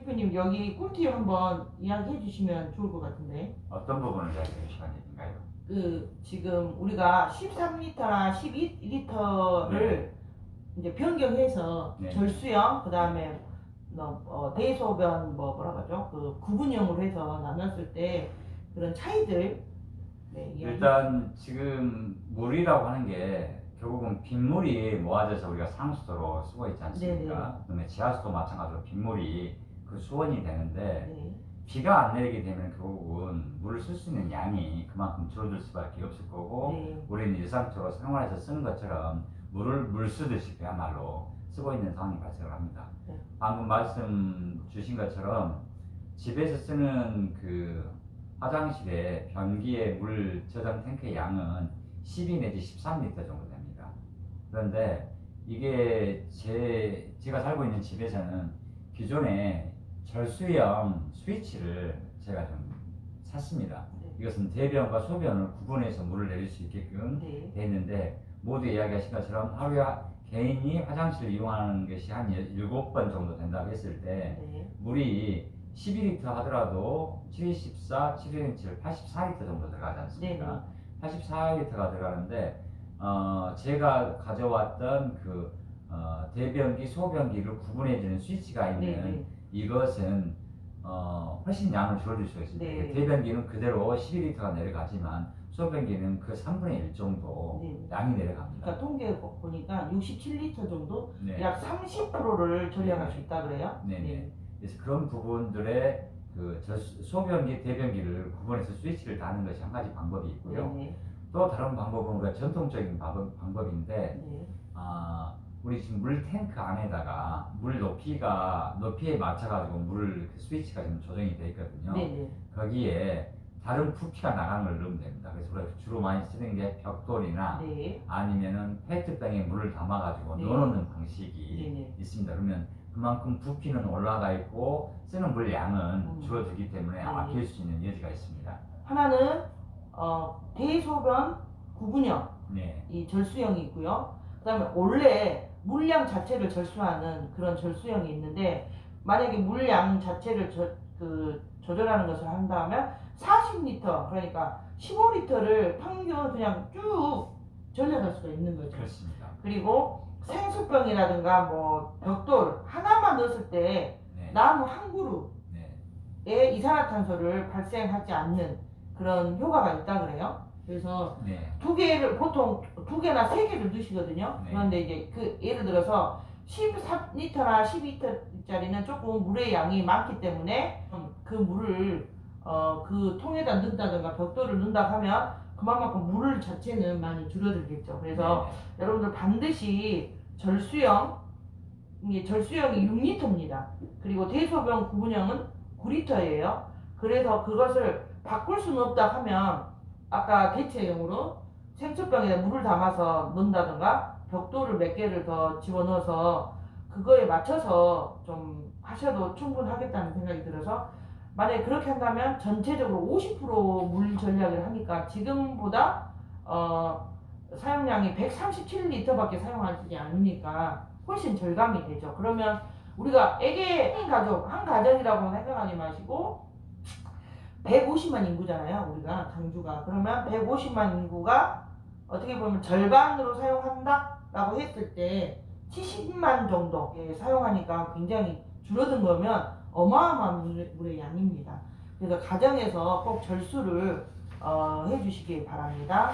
대표님 여기 꿀팁 한번 이야기해 주시면 좋을 것 같은데. 어떤 부분을 이야기해 주시면 되는가요? 지금 우리가 13리터나 12리터를 네. 이제 변경해서 네. 절수형, 그 다음에 대소변 뭐라 그러죠? 그 구분형으로 해서 나눴을 때 그런 차이들. 네, 일단 지금 물이라고 하는 게 결국은 빗물이 모아져서 우리가 상수도로 쓰고 있지 않습니까? 네네. 그다음에 지하수도 마찬가지로 빗물이 그 수원이 되는데 네. 비가 안 내리게 되면 결국은 물을 쓸 수 있는 양이 그만큼 줄어들 수밖에 없을 거고 네. 우리는 일상적으로 생활에서 쓰는 것처럼 물을 물 쓰듯이 그야말로 쓰고 있는 상황이 발생을 합니다. 네. 방금 말씀 주신 것처럼 집에서 쓰는 그 화장실의 변기의 물 저장 탱크의 양은 12 내지 13리터 정도 됩니다. 그런데 이게 제가 살고 있는 집에서는 기존에 절수형 스위치를 제가 좀 샀습니다. 네. 이것은 대변과 소변을 구분해서 물을 내릴 수 있게끔 네. 되어 있는데 모두 이야기하신 것처럼 하루에 개인이 화장실을 이용하는 것이 한 7번 정도 된다고 했을 때 네. 물이 12리터 하더라도 7, 14, 7, 7, 84리터 정도 들어가지 않습니까? 84리터가 들어가는데 제가 가져왔던 그 대변기, 소변기를 구분해주는 스위치가 있는 네네. 이것은 훨씬 양을 줄여줄 수가 있습니다. 네. 대변기는 그대로 12리터가 내려가지만 소변기는 그 3분의 1 정도 네. 양이 내려갑니다. 그러니까 통계 보니까 67리터 정도, 네. 약 30%를 절약할 수 있다 그래요? 네네. 네. 그래서 그런 부분들의 그 소변기, 대변기를 구분해서 스위치를 다는 것이 한 가지 방법이 있고요. 네. 또 다른 방법은 우리가 전통적인 방법인데 네. 우리 지금 물 탱크 안에다가 물 높이에 맞춰가지고 물 스위치가 지금 조정이 되어 있거든요. 네. 거기에 다른 부피가 나가는 걸 넣으면 됩니다. 그래서 우리가 주로 많이 쓰는 게 벽돌이나 네. 아니면은 페트병에 물을 담아가지고 네. 넣어놓는 방식이 네. 있습니다. 그러면 그만큼 부피는 올라가 있고 쓰는 물 양은 줄어들기 때문에 아낄 수 있는 여지가 있습니다. 하나는 대소변 구분형, 네. 이 절수형이 있고요. 그다음에 원래 물량 자체를 절수하는 그런 절수형이 있는데, 만약에 물량 자체를 조절하는 것을 한다면 40리터, 그러니까 15리터를 평균 그냥 쭉 절약할 수가 있는 거죠. 그렇습니다. 그리고 생수병이라든가 뭐 벽돌 하나만 넣었을 때 네. 나무 한 그루에 네. 이산화탄소를 발생하지 않는 그런 효과가 있다 그래요. 그래서 네. 보통 2개나 3개를 넣으시거든요. 네. 그런데 이제 예를 들어서 13리터나 12리터짜리는 조금 물의 양이 많기 때문에 그 물을 그 통에다 넣는다든가 벽돌을 넣는다 하면 그만큼 물 자체는 많이 줄어들겠죠. 그래서 네. 여러분들 반드시 절수형이 6리터입니다. 그리고 대소변 구분형은 9리터예요. 그래서 그것을 바꿀 수는 없다 하면 아까 대체형으로 생수병에 물을 담아서 넣는다든가 벽돌을 몇 개를 더 집어넣어서 그거에 맞춰서 좀 하셔도 충분하겠다는 생각이 들어서, 만약에 그렇게 한다면 전체적으로 50% 물 절약을 하니까 지금보다 사용량이 137리터밖에 사용하지 않으니까 훨씬 절감이 되죠. 그러면 우리가 한 가정이라고 생각하지 마시고 150만 인구잖아요, 우리가 당주가. 그러면 150만 인구가 어떻게 보면 절반으로 사용한다 라고 했을 때 70만 정도 사용하니까 굉장히 줄어든 거면 어마어마한 물의 양입니다. 그래서 가정에서 꼭 절수를 해주시기 바랍니다.